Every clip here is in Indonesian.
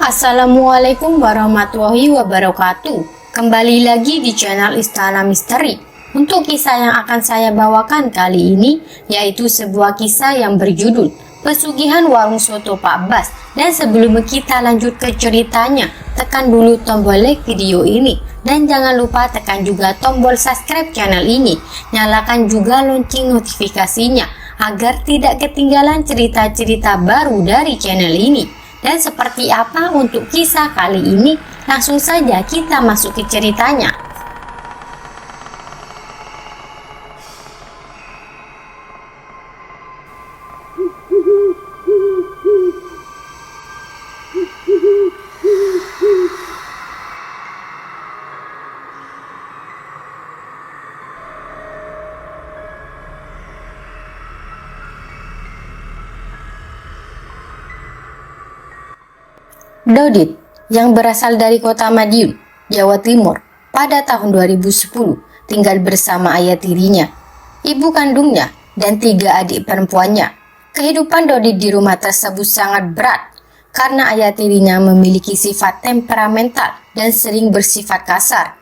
Assalamualaikum warahmatullahi wabarakatuh. Kembali lagi di channel Istana Misteri. Untuk kisah yang akan saya bawakan kali ini yaitu sebuah kisah yang berjudul Pesugihan Warung Soto Pak Bas. Dan sebelum kita lanjut ke ceritanya, tekan dulu tombol like video ini dan jangan lupa tekan juga tombol subscribe channel ini. Nyalakan juga lonceng notifikasinya agar tidak ketinggalan cerita-cerita baru dari channel ini. Dan seperti apa untuk kisah kali ini? Langsung saja kita masuk ke ceritanya. Dodit yang berasal dari kota Madiun, Jawa Timur pada tahun 2010 tinggal bersama ayah tirinya, ibu kandungnya, dan 3 adik perempuannya. Kehidupan Dodit di rumah tersebut sangat berat karena ayah tirinya memiliki sifat temperamental dan sering bersifat kasar.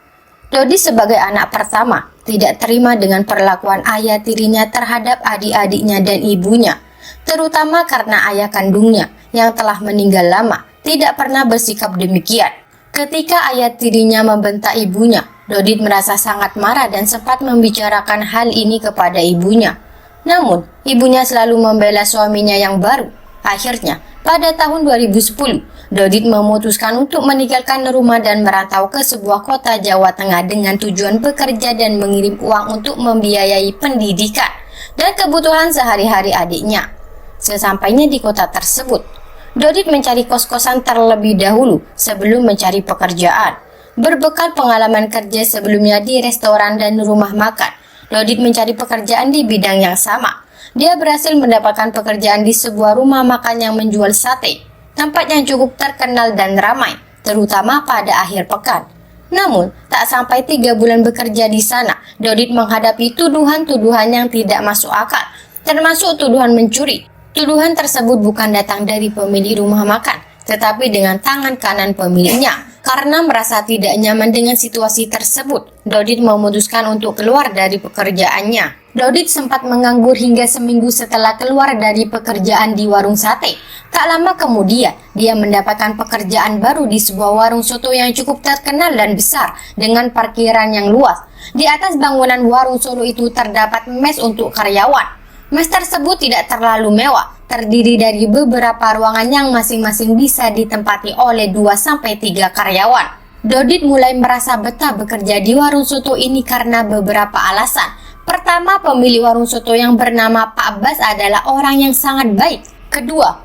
Dodit sebagai anak pertama tidak terima dengan perlakuan ayah tirinya terhadap adik-adiknya dan ibunya, terutama karena ayah kandungnya yang telah meninggal lama tidak pernah bersikap demikian. Ketika ayah tirinya membentak ibunya, Dodit merasa sangat marah dan sempat membicarakan hal ini kepada ibunya. Namun, ibunya selalu membela suaminya yang baru. Akhirnya, pada tahun 2010, Dodit memutuskan untuk meninggalkan rumah dan merantau ke sebuah kota Jawa Tengah dengan tujuan bekerja dan mengirim uang untuk membiayai pendidikan dan kebutuhan sehari-hari adiknya. Sesampainya di kota tersebut, Dodit mencari kos-kosan terlebih dahulu sebelum mencari pekerjaan. Berbekal pengalaman kerja sebelumnya di restoran dan rumah makan, Dodit mencari pekerjaan di bidang yang sama. Dia berhasil mendapatkan pekerjaan di sebuah rumah makan yang menjual sate, tempat yang cukup terkenal dan ramai, terutama pada akhir pekan. Namun, tak sampai 3 bulan bekerja di sana, Dodit menghadapi tuduhan-tuduhan yang tidak masuk akal, termasuk tuduhan mencuri. Tuduhan tersebut bukan datang dari pemilik rumah makan, tetapi dengan tangan kanan pemiliknya. Karena merasa tidak nyaman dengan situasi tersebut, Dodit memutuskan untuk keluar dari pekerjaannya. Dodit sempat menganggur hingga seminggu setelah keluar dari pekerjaan di warung sate. Tak lama kemudian, dia mendapatkan pekerjaan baru di sebuah warung soto yang cukup terkenal dan besar dengan parkiran yang luas. Di atas bangunan warung soto itu terdapat mes untuk karyawan. Mes tersebut tidak terlalu mewah, terdiri dari beberapa ruangan yang masing-masing bisa ditempati oleh 2-3 karyawan. Dodit mulai merasa betah bekerja di warung soto ini karena beberapa alasan. Pertama, pemilik warung soto yang bernama Pak Bas adalah orang yang sangat baik. Kedua,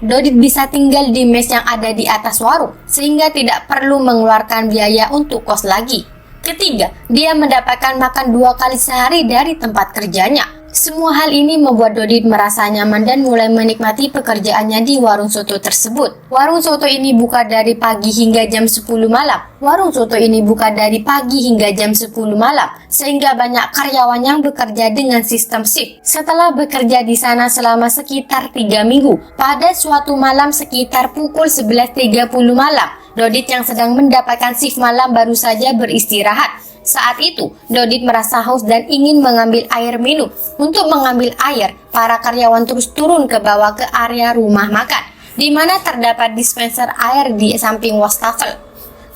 Dodit bisa tinggal di mes yang ada di atas warung, sehingga tidak perlu mengeluarkan biaya untuk kos lagi. Ketiga, dia mendapatkan makan 2 kali sehari dari tempat kerjanya. Semua hal ini membuat Dodit merasa nyaman dan mulai menikmati pekerjaannya di warung soto tersebut. Warung soto ini buka dari pagi hingga jam 10 malam. Sehingga banyak karyawan yang bekerja dengan sistem shift. Setelah bekerja di sana selama sekitar 3 minggu, pada suatu malam sekitar pukul 11.30 malam, Dodit yang sedang mendapatkan shift malam baru saja beristirahat. Saat itu, Dodit merasa haus dan ingin mengambil air minum. Untuk mengambil air, para karyawan terus turun ke bawah ke area rumah makan, di mana terdapat dispenser air di samping wastafel.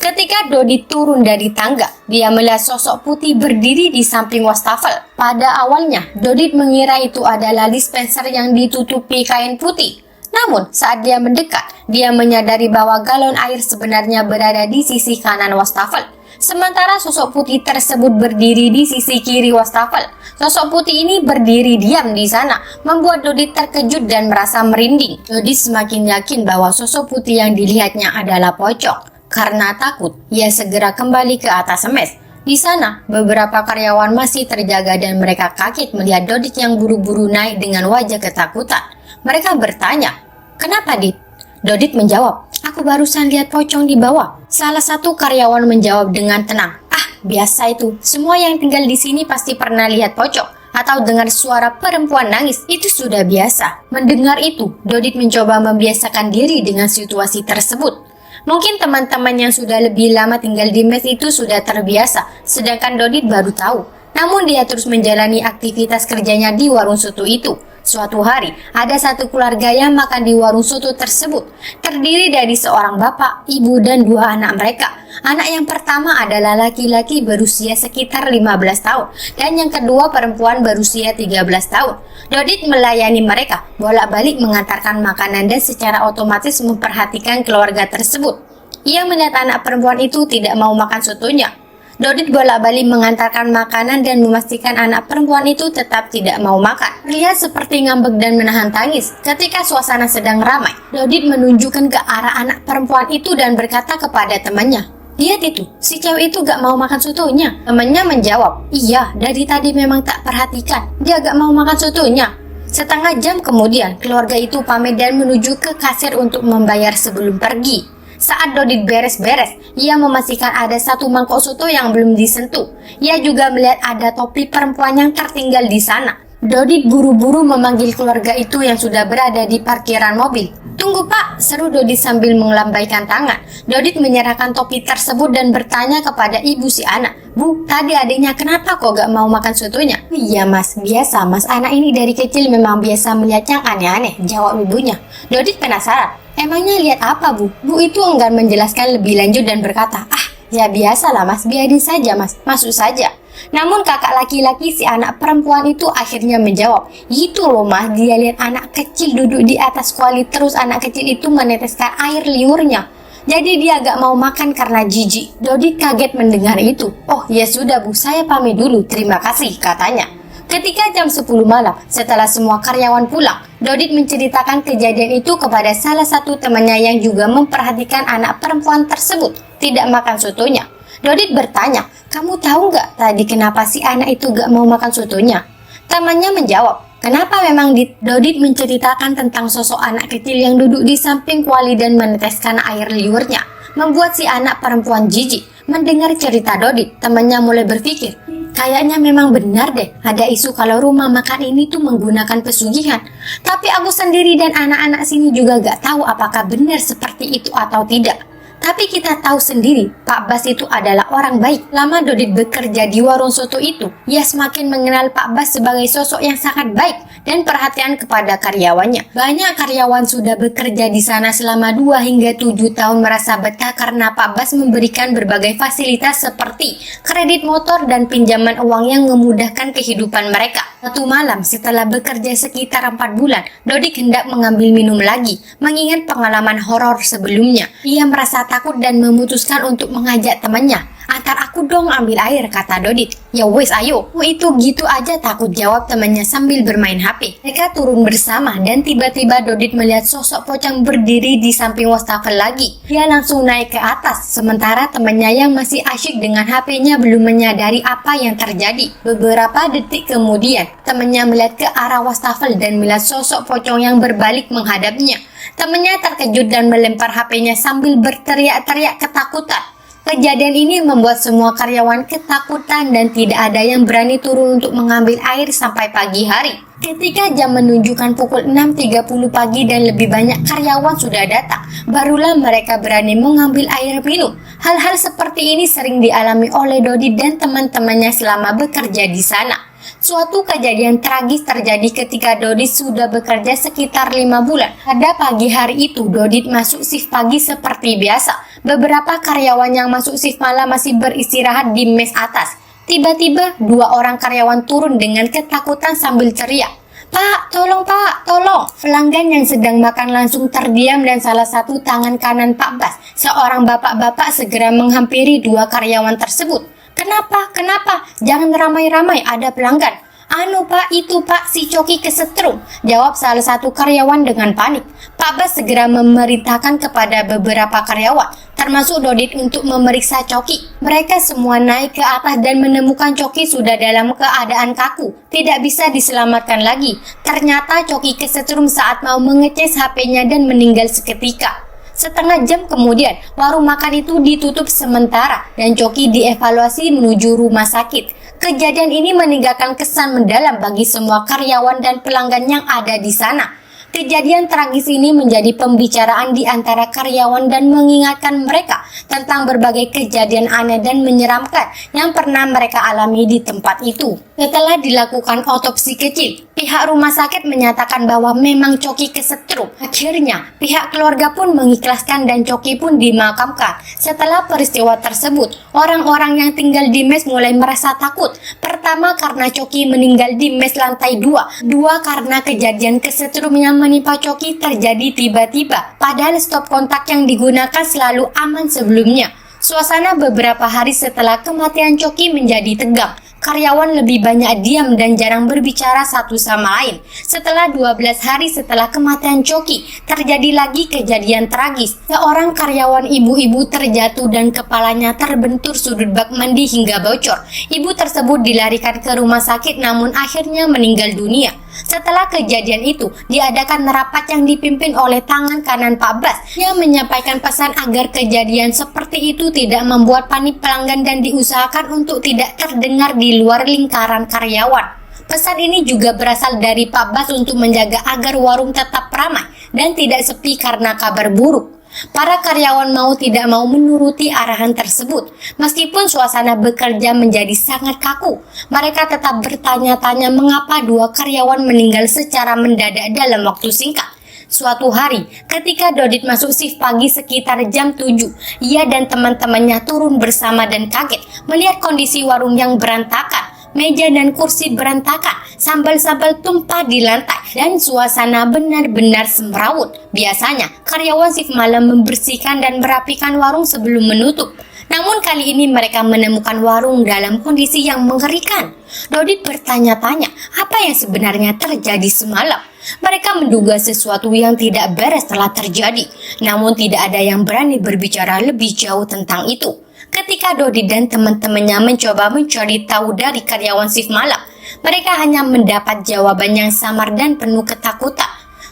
Ketika Dodit turun dari tangga, dia melihat sosok putih berdiri di samping wastafel. Pada awalnya, Dodit mengira itu adalah dispenser yang ditutupi kain putih. Namun, saat dia mendekat, dia menyadari bahwa galon air sebenarnya berada di sisi kanan wastafel. Sementara sosok putih tersebut berdiri di sisi kiri wastafel. Sosok putih ini berdiri diam di sana, membuat Dodit terkejut dan merasa merinding. Dodit semakin yakin bahwa sosok putih yang dilihatnya adalah pocong. Karena takut, ia segera kembali ke atas mes. Di sana, beberapa karyawan masih terjaga dan mereka kaget melihat Dodit yang buru-buru naik dengan wajah ketakutan. Mereka bertanya, "Kenapa, Dit?" Dodit menjawab, "Aku barusan lihat pocong di bawah." Salah satu karyawan menjawab dengan tenang, "Ah, biasa itu. Semua yang tinggal di sini pasti pernah lihat pocong. atau dengar suara perempuan nangis itu sudah biasa. Mendengar itu, Dodit mencoba membiasakan diri dengan situasi tersebut. Mungkin teman-teman yang sudah lebih lama tinggal di mes itu sudah terbiasa, sedangkan Dodit baru tahu. Namun dia terus menjalani aktivitas kerjanya di warung soto itu. Suatu hari, ada satu keluarga yang makan di warung soto tersebut. Terdiri dari seorang bapak, ibu, dan dua anak mereka. Anak yang pertama adalah laki-laki berusia sekitar 15 tahun, dan yang kedua perempuan berusia 13 tahun. Dodit melayani mereka, bolak-balik mengantarkan makanan dan secara otomatis memperhatikan keluarga tersebut. Ia melihat anak perempuan itu tidak mau makan sotonya. Dodit bolak-balik mengantarkan makanan dan memastikan anak perempuan itu tetap tidak mau makan. Terlihat seperti ngambek dan menahan tangis. Ketika suasana sedang ramai, Dodit menunjukkan ke arah anak perempuan itu dan berkata kepada temannya, "Lihat itu, si cewek itu gak mau makan sotonya." Temannya menjawab, "Iya, dari tadi memang tak perhatikan, dia gak mau makan sotonya." Setengah jam kemudian, keluarga itu pamit dan menuju ke kasir untuk membayar sebelum pergi. Saat Dodit beres-beres, ia memastikan ada satu mangkok soto yang belum disentuh. Ia juga melihat ada topi perempuan yang tertinggal di sana. Dodit buru-buru memanggil keluarga itu yang sudah berada di parkiran mobil. "Tunggu Pak," seru Dodit sambil melambaikan tangan. Dodit menyerahkan topi tersebut dan bertanya kepada ibu si anak, "Bu, tadi adiknya kenapa kok gak mau makan sotonya?" "Iya Mas, biasa Mas, anak ini dari kecil memang biasa melihat yang aneh-aneh," jawab ibunya. Dodit penasaran. "Emangnya lihat apa Bu?" Bu itu enggan menjelaskan lebih lanjut dan berkata, "Ah, ya biasalah Mas, biarin saja Mas, masuk saja." Namun kakak laki-laki si anak perempuan itu akhirnya menjawab, "Itu loh Mas, dia lihat anak kecil duduk di atas kuali terus anak kecil itu meneteskan air liurnya. Jadi dia gak mau makan karena jijik." Dodit kaget mendengar itu. "Oh ya sudah Bu, saya pamit dulu, terima kasih," katanya. Ketika jam 10 malam, setelah semua karyawan pulang, Dodit menceritakan kejadian itu kepada salah satu temannya yang juga memperhatikan anak perempuan tersebut tidak makan sotonya. Dodit bertanya, "Kamu tahu nggak tadi kenapa si anak itu gak mau makan sotonya?" Temannya menjawab, "Kenapa memang?" Dodit menceritakan tentang sosok anak kecil yang duduk di samping kuali dan meneteskan air liurnya, membuat si anak perempuan jijik. Mendengar cerita Dodit, temannya mulai berpikir, "Kayaknya memang benar deh, ada isu kalau rumah makan ini tuh menggunakan pesugihan. Tapi aku sendiri dan anak-anak sini juga gak tahu apakah benar seperti itu atau tidak. Tapi kita tahu sendiri, Pak Bas itu adalah orang baik." Lama Dodit bekerja di warung soto itu, ia semakin mengenal Pak Bas sebagai sosok yang sangat baik dan perhatian kepada karyawannya. Banyak karyawan sudah bekerja di sana selama 2 hingga 7 tahun merasa betah karena Pak Bas memberikan berbagai fasilitas seperti kredit motor dan pinjaman uang yang memudahkan kehidupan mereka. Satu malam setelah bekerja sekitar 4 bulan, Dodit hendak mengambil minum lagi, mengingat pengalaman horor sebelumnya. Ia merasa takut dan memutuskan untuk mengajak temannya. "Antar aku dong ambil air," kata Dodit. "Ya wes ayo." "Oh itu gitu aja takut," jawab temannya sambil bermain HP. Mereka turun bersama dan tiba-tiba Dodit melihat sosok pocong berdiri di samping wastafel lagi. Dia langsung naik ke atas, sementara temannya yang masih asyik dengan HP-nya belum menyadari apa yang terjadi. Beberapa detik kemudian, temannya melihat ke arah wastafel dan melihat sosok pocong yang berbalik menghadapnya. Temannya terkejut dan melempar HP-nya sambil berteriak-teriak ketakutan. Kejadian ini membuat semua karyawan ketakutan dan tidak ada yang berani turun untuk mengambil air sampai pagi hari. Ketika jam menunjukkan pukul 6.30 pagi dan lebih banyak karyawan sudah datang, barulah mereka berani mengambil air minum. Hal-hal seperti ini sering dialami oleh Dodit dan teman-temannya selama bekerja di sana. Suatu kejadian tragis terjadi ketika Dodit sudah bekerja sekitar 5 bulan. Pada pagi hari itu, Dodit masuk shift pagi seperti biasa. Beberapa karyawan yang masuk shift malam masih beristirahat di mes atas. Tiba-tiba, 2 orang karyawan turun dengan ketakutan sambil teriak, "Pak, tolong Pak, tolong!" Pelanggan yang sedang makan langsung terdiam dan salah satu tangan kanan Pak Bas, seorang bapak-bapak, segera menghampiri 2 karyawan tersebut. "Kenapa? Kenapa? Jangan ramai-ramai, ada pelanggan." "Anu Pak, itu Pak, si Coki kesetrum," jawab salah satu karyawan dengan panik. Pak Bas segera memerintahkan kepada beberapa karyawan, termasuk Dodit, untuk memeriksa Coki. Mereka semua naik ke atas dan menemukan Coki sudah dalam keadaan kaku, tidak bisa diselamatkan lagi. Ternyata Coki kesetrum saat mau mengecas HP-nya dan meninggal seketika. Setengah jam kemudian, warung makan itu ditutup sementara dan Coki dievaluasi menuju rumah sakit. Kejadian ini meninggalkan kesan mendalam bagi semua karyawan dan pelanggan yang ada di sana. Kejadian tragis ini menjadi pembicaraan di antara karyawan dan mengingatkan mereka tentang berbagai kejadian aneh dan menyeramkan yang pernah mereka alami di tempat itu. Setelah dilakukan otopsi kecil, pihak rumah sakit menyatakan bahwa memang Coki kesetrum. Akhirnya, pihak keluarga pun mengikhlaskan dan Coki pun dimakamkan. Setelah peristiwa tersebut, orang-orang yang tinggal di mes mulai merasa takut. Pertama karena Coki meninggal di mes lantai 2. Dua karena kejadian kesetrum yang menimpa Coki terjadi tiba-tiba. Padahal stop kontak yang digunakan selalu aman sebelumnya. Suasana beberapa hari setelah kematian Coki menjadi tegang. Karyawan lebih banyak diam dan jarang berbicara satu sama lain. Setelah 12 hari setelah kematian Coki, terjadi lagi kejadian tragis. Seorang karyawan ibu-ibu terjatuh dan kepalanya terbentur sudut bak mandi hingga bocor. Ibu tersebut dilarikan ke rumah sakit namun akhirnya meninggal dunia. Setelah kejadian itu, diadakan rapat yang dipimpin oleh tangan kanan Pak Bas yang menyampaikan pesan agar kejadian seperti itu tidak membuat panik pelanggan dan diusahakan untuk tidak terdengar di luar lingkaran karyawan. Pesan ini juga berasal dari Pak Bas untuk menjaga agar warung tetap ramai dan tidak sepi karena kabar buruk. Para karyawan mau tidak mau menuruti arahan tersebut. Meskipun suasana bekerja menjadi sangat kaku, mereka tetap bertanya-tanya mengapa dua karyawan meninggal secara mendadak dalam waktu singkat. Suatu hari, ketika Dodit masuk shift pagi sekitar jam 7, ia dan teman-temannya turun bersama dan kaget melihat kondisi warung yang berantakan. Meja dan kursi berantakan, sambal-sambal tumpah di lantai, dan suasana benar-benar semrawut. Biasanya, karyawan shift malam membersihkan dan merapikan warung sebelum menutup. Namun kali ini mereka menemukan warung dalam kondisi yang mengerikan. Dodit bertanya-tanya apa yang sebenarnya terjadi semalam. Mereka menduga sesuatu yang tidak beres telah terjadi, namun tidak ada yang berani berbicara lebih jauh tentang itu. Ketika Dodit dan teman-temannya mencoba mencari tahu dari karyawan shift malam, mereka hanya mendapat jawaban yang samar dan penuh ketakutan.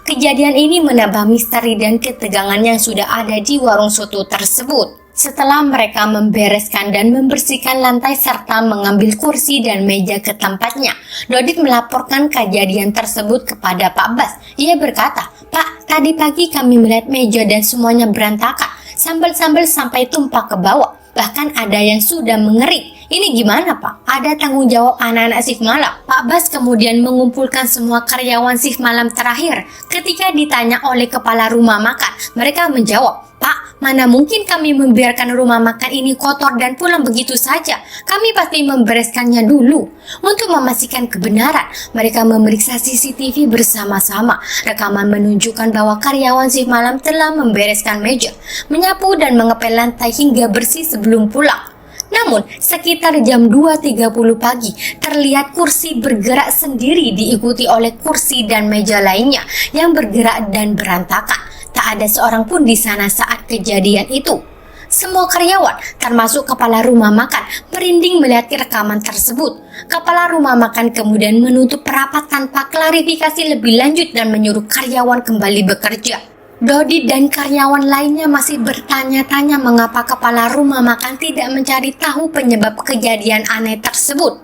Kejadian ini menambah misteri dan ketegangan yang sudah ada di warung soto tersebut. Setelah mereka membereskan dan membersihkan lantai serta mengambil kursi dan meja ke tempatnya, Dodit melaporkan kejadian tersebut kepada Pak Bas. Ia berkata, "Pak, tadi pagi kami melihat meja dan semuanya berantakan, sambal-sambal sampai tumpah ke bawah. Bahkan ada yang sudah mengering. Ini gimana, Pak? Ada tanggung jawab anak-anak shift malam." Pak Bas kemudian mengumpulkan semua karyawan shift malam terakhir. Ketika ditanya oleh kepala rumah makan, mereka menjawab, "Pak, mana mungkin kami membiarkan rumah makan ini kotor dan pulang begitu saja. Kami pasti membereskannya dulu." Untuk memastikan kebenaran, mereka memeriksa CCTV bersama-sama. Rekaman menunjukkan bahwa karyawan shift malam telah membereskan meja, menyapu dan mengepel lantai hingga bersih sebelum pulang. Namun, sekitar jam 2.30 pagi, terlihat kursi bergerak sendiri diikuti oleh kursi dan meja lainnya yang bergerak dan berantakan. Tak ada seorang pun di sana saat kejadian itu. Semua karyawan, termasuk kepala rumah makan, merinding melihat rekaman tersebut. Kepala rumah makan kemudian menutup rapat tanpa klarifikasi lebih lanjut dan menyuruh karyawan kembali bekerja. Dodit dan karyawan lainnya masih bertanya-tanya mengapa kepala rumah makan tidak mencari tahu penyebab kejadian aneh tersebut.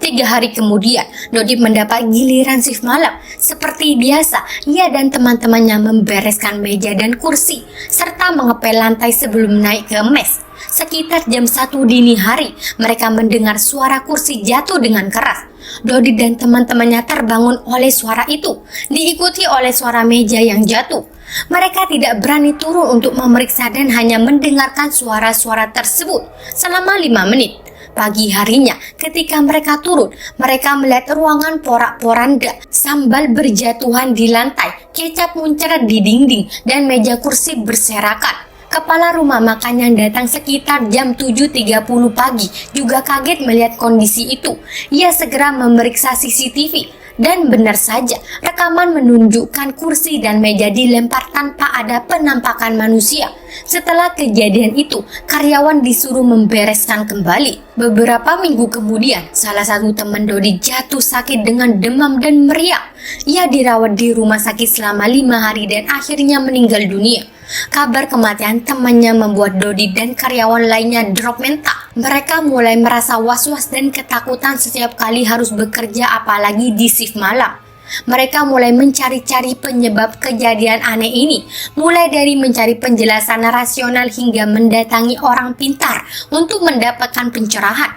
3 hari kemudian, Dodit mendapat giliran shift malam. Seperti biasa, ia dan teman-temannya membereskan meja dan kursi, serta mengepel lantai sebelum naik ke mes. Sekitar jam 1 dini hari, mereka mendengar suara kursi jatuh dengan keras. Dodit dan teman-temannya terbangun oleh suara itu, diikuti oleh suara meja yang jatuh. Mereka tidak berani turun untuk memeriksa dan hanya mendengarkan suara-suara tersebut selama 5 menit. Pagi harinya, ketika mereka turun, mereka melihat ruangan porak-poranda, sambal berjatuhan di lantai, kecap muncrat di dinding, dan meja kursi berserakan. Kepala rumah makan yang datang sekitar jam 7.30 pagi juga kaget melihat kondisi itu. Ia segera memeriksa CCTV. Dan benar saja, rekaman menunjukkan kursi dan meja dilempar tanpa ada penampakan manusia. Setelah kejadian itu, karyawan disuruh membereskan kembali. Beberapa minggu kemudian, salah satu teman Dodit jatuh sakit dengan demam dan meriang. Ia dirawat di rumah sakit selama 5 hari dan akhirnya meninggal dunia. Kabar kematian temannya membuat Dodit dan karyawan lainnya drop mental. Mereka mulai merasa was-was dan ketakutan setiap kali harus bekerja, apalagi di shift malam. Mereka mulai mencari-cari penyebab kejadian aneh ini, mulai dari mencari penjelasan rasional hingga mendatangi orang pintar untuk mendapatkan pencerahan.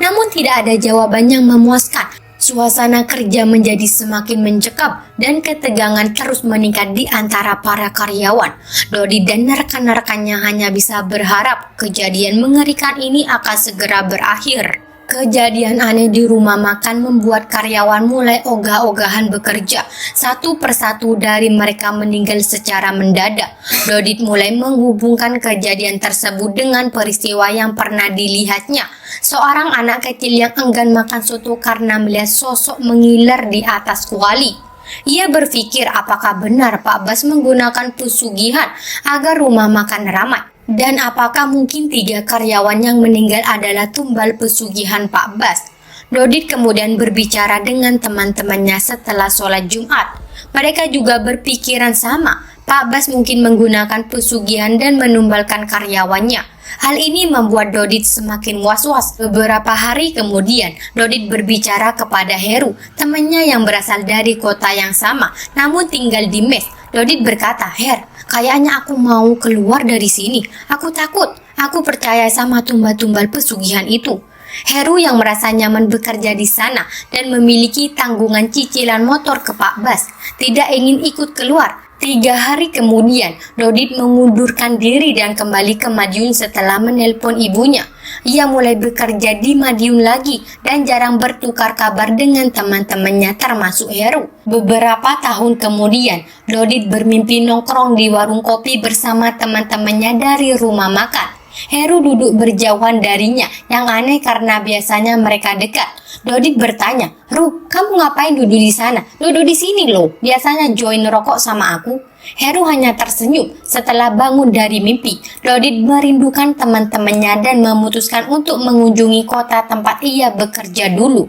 Namun tidak ada jawaban yang memuaskan. Suasana kerja menjadi semakin mencekam dan ketegangan terus meningkat di antara para karyawan. Dodit dan rekan-rekannya hanya bisa berharap kejadian mengerikan ini akan segera berakhir. Kejadian aneh di rumah makan membuat karyawan mulai ogah-ogahan bekerja. Satu persatu dari mereka meninggal secara mendadak. Dodit mulai menghubungkan kejadian tersebut dengan peristiwa yang pernah dilihatnya. Seorang anak kecil yang enggan makan soto karena melihat sosok mengiler di atas kuali. Ia berpikir apakah benar Pak Bas menggunakan pesugihan agar rumah makan ramai. Dan apakah mungkin 3 karyawan yang meninggal adalah tumbal pesugihan Pak Bas? Dodit kemudian berbicara dengan teman-temannya setelah sholat Jumat. Mereka juga berpikiran sama, Pak Bas mungkin menggunakan pesugihan dan menumbalkan karyawannya. Hal ini membuat Dodit semakin was-was. Beberapa hari kemudian, Dodit berbicara kepada Heru, temannya yang berasal dari kota yang sama, namun tinggal di mes. Dodit berkata, "Her, kayaknya aku mau keluar dari sini. Aku takut. Aku percaya sama tumbal-tumbal pesugihan itu." Heru yang merasa nyaman bekerja di sana dan memiliki tanggungan cicilan motor ke Pak Bas, tidak ingin ikut keluar. 3 hari kemudian, Dodit mengundurkan diri dan kembali ke Madiun setelah menelpon ibunya. Ia mulai bekerja di Madiun lagi dan jarang bertukar kabar dengan teman-temannya termasuk Heru. Beberapa tahun kemudian, Dodit bermimpi nongkrong di warung kopi bersama teman-temannya dari rumah makan. Heru duduk berjauhan darinya, yang aneh karena biasanya mereka dekat. Dodit bertanya, "Ru, kamu ngapain duduk di sana? Duduk di sini loh, biasanya join rokok sama aku." Heru hanya tersenyum. Setelah bangun dari mimpi, Dodit merindukan teman-temannya dan memutuskan untuk mengunjungi kota tempat ia bekerja dulu.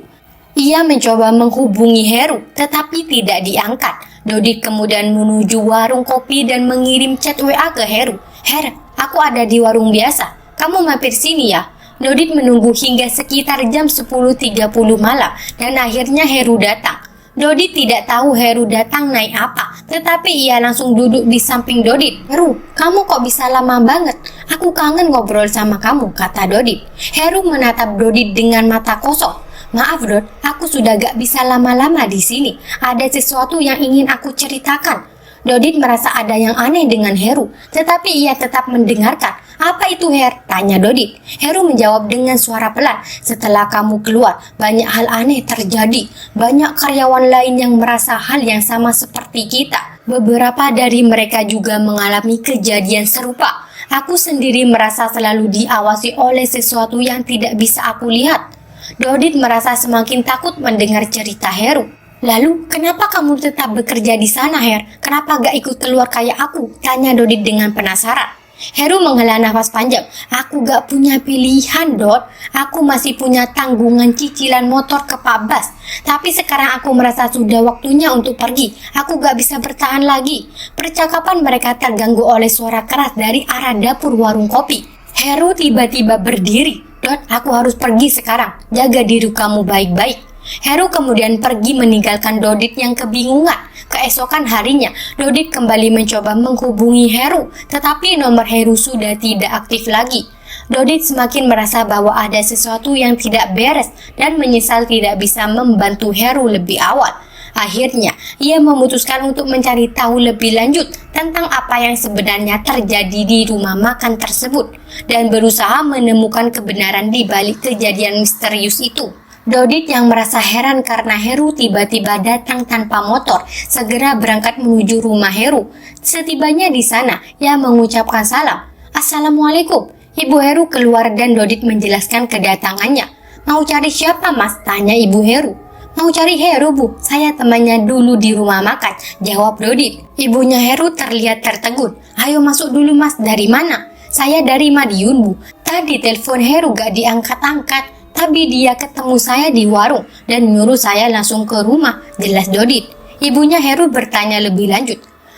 Ia mencoba menghubungi Heru, tetapi tidak diangkat. Dodit kemudian menuju warung kopi dan mengirim chat WA ke Heru. "Her, aku ada di warung biasa. Kamu mampir sini ya." Dodit menunggu hingga sekitar jam 10.30 malam dan akhirnya Heru datang. Dodit tidak tahu Heru datang naik apa, tetapi ia langsung duduk di samping Dodit. "Heru, kamu kok bisa lama banget? Aku kangen ngobrol sama kamu," kata Dodit. Heru menatap Dodit dengan mata kosong. "Maaf Dod, aku sudah gak bisa lama-lama di sini. Ada sesuatu yang ingin aku ceritakan." Dodit merasa ada yang aneh dengan Heru, tetapi ia tetap mendengarkan. "Apa itu, Her?" tanya Dodit. Heru menjawab dengan suara pelan, "Setelah kamu keluar, banyak hal aneh terjadi. Banyak karyawan lain yang merasa hal yang sama seperti kita. Beberapa dari mereka juga mengalami kejadian serupa. Aku sendiri merasa selalu diawasi oleh sesuatu yang tidak bisa aku lihat." Dodit merasa semakin takut mendengar cerita Heru. "Lalu, kenapa kamu tetap bekerja di sana, Her? Kenapa gak ikut keluar kayak aku?" tanya Dodit dengan penasaran. Heru menghela nafas panjang. "Aku gak punya pilihan, Dot. Aku masih punya tanggungan cicilan motor ke Pak Bas. Tapi sekarang aku merasa sudah waktunya untuk pergi. Aku gak bisa bertahan lagi." Percakapan mereka terganggu oleh suara keras dari arah dapur warung kopi. Heru tiba-tiba berdiri. "Dot, aku harus pergi sekarang. Jaga diri kamu baik-baik." Heru kemudian pergi meninggalkan Dodit yang kebingungan. Keesokan harinya, Dodit kembali mencoba menghubungi Heru, tetapi nomor Heru sudah tidak aktif lagi. Dodit semakin merasa bahwa ada sesuatu yang tidak beres dan menyesal tidak bisa membantu Heru lebih awal. Akhirnya, ia memutuskan untuk mencari tahu lebih lanjut tentang apa yang sebenarnya terjadi di rumah makan tersebut dan berusaha menemukan kebenaran di balik kejadian misterius itu. Dodit yang merasa heran karena Heru tiba-tiba datang tanpa motor, segera berangkat menuju rumah Heru. Setibanya di sana, ia mengucapkan salam. "Assalamualaikum." Ibu Heru keluar dan Dodit menjelaskan kedatangannya. "Mau cari siapa, Mas?" tanya Ibu Heru. "Mau cari Heru, Bu. Saya temannya dulu di rumah makan," jawab Dodit. Ibunya Heru terlihat tertegun. "Ayo masuk dulu, Mas. Dari mana?" "Saya dari Madiun, Bu. Tadi telepon Heru gak diangkat-angkat. Tapi dia ketemu saya di warung dan nyuruh saya langsung ke rumah," jelas Dodit. Ibunya Heru bertanya lebih lanjut.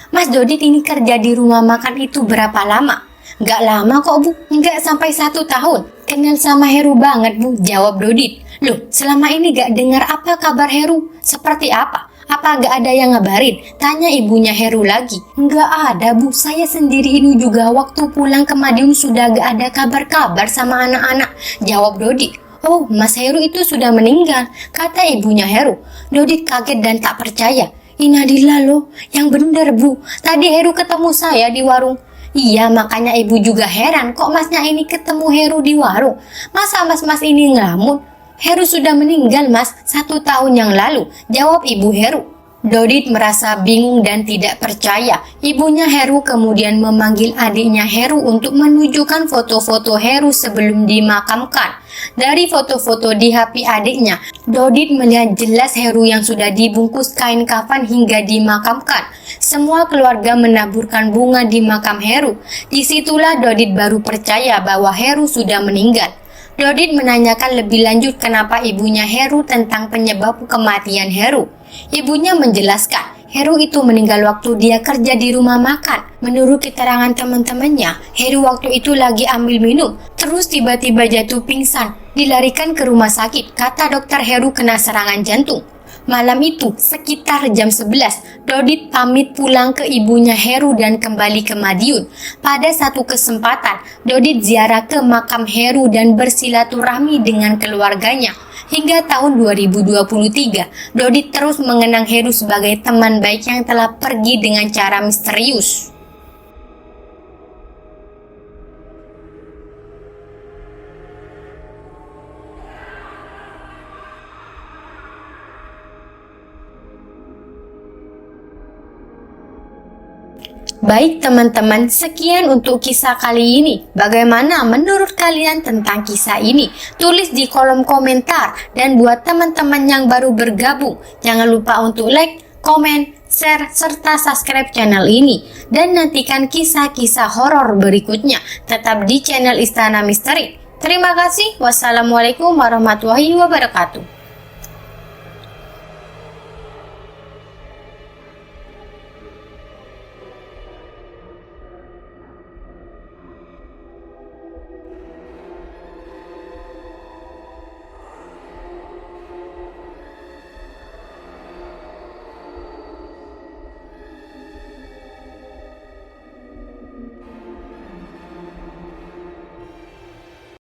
Mas Dodit ini kerja di rumah makan itu berapa lama? Nggak lama kok Bu, nggak sampai 1 tahun. Kenal sama Heru banget Bu, jawab Dodit. Loh, selama ini gak dengar apa kabar Heru? Seperti apa? Apa gak ada yang ngabarin? Tanya ibunya Heru lagi. Nggak ada Bu, saya sendiri ini juga waktu pulang ke Madiun sudah gak ada kabar-kabar sama anak-anak, jawab Dodit. Oh, Mas Heru itu sudah meninggal, kata ibunya Heru. Dodit kaget dan tak percaya. Innalillah loh, yang bener Bu, tadi Heru ketemu saya di warung. Iya, makanya ibu juga heran kok masnya ini ketemu Heru di warung. Masa mas-mas ini ngelamun? Heru sudah meninggal mas, 1 tahun yang lalu, jawab ibu Heru. Dodit merasa bingung dan tidak percaya. Ibunya Heru kemudian memanggil adiknya Heru untuk menunjukkan foto-foto Heru sebelum dimakamkan. Dari foto-foto di HP adiknya, Dodit melihat jelas Heru yang sudah dibungkus kain kafan hingga dimakamkan. Semua keluarga menaburkan bunga di makam Heru. Disitulah Dodit baru percaya bahwa Heru sudah meninggal. Dodit menanyakan lebih lanjut kenapa ibunya Heru tentang penyebab kematian Heru. Ibunya menjelaskan, Heru itu meninggal waktu dia kerja di rumah makan. Menurut keterangan teman-temannya, Heru waktu itu lagi ambil minum, terus tiba-tiba jatuh pingsan, dilarikan ke rumah sakit. Kata dokter Heru kena serangan jantung. Malam itu, sekitar jam 11, Dodit pamit pulang ke ibunya Heru dan kembali ke Madiun. Pada satu kesempatan, Dodit ziarah ke makam Heru dan bersilaturahmi dengan keluarganya. Hingga tahun 2023, Dodit terus mengenang Heru sebagai teman baik yang telah pergi dengan cara misterius. Baik teman-teman, sekian untuk kisah kali ini. Bagaimana menurut kalian tentang kisah ini? Tulis di kolom komentar. Dan buat teman-teman yang baru bergabung, jangan lupa untuk like, komen, share, serta subscribe channel ini. Dan nantikan kisah-kisah horor berikutnya. Tetap di channel Istana Misteri. Terima kasih. Wassalamualaikum warahmatullahi wabarakatuh.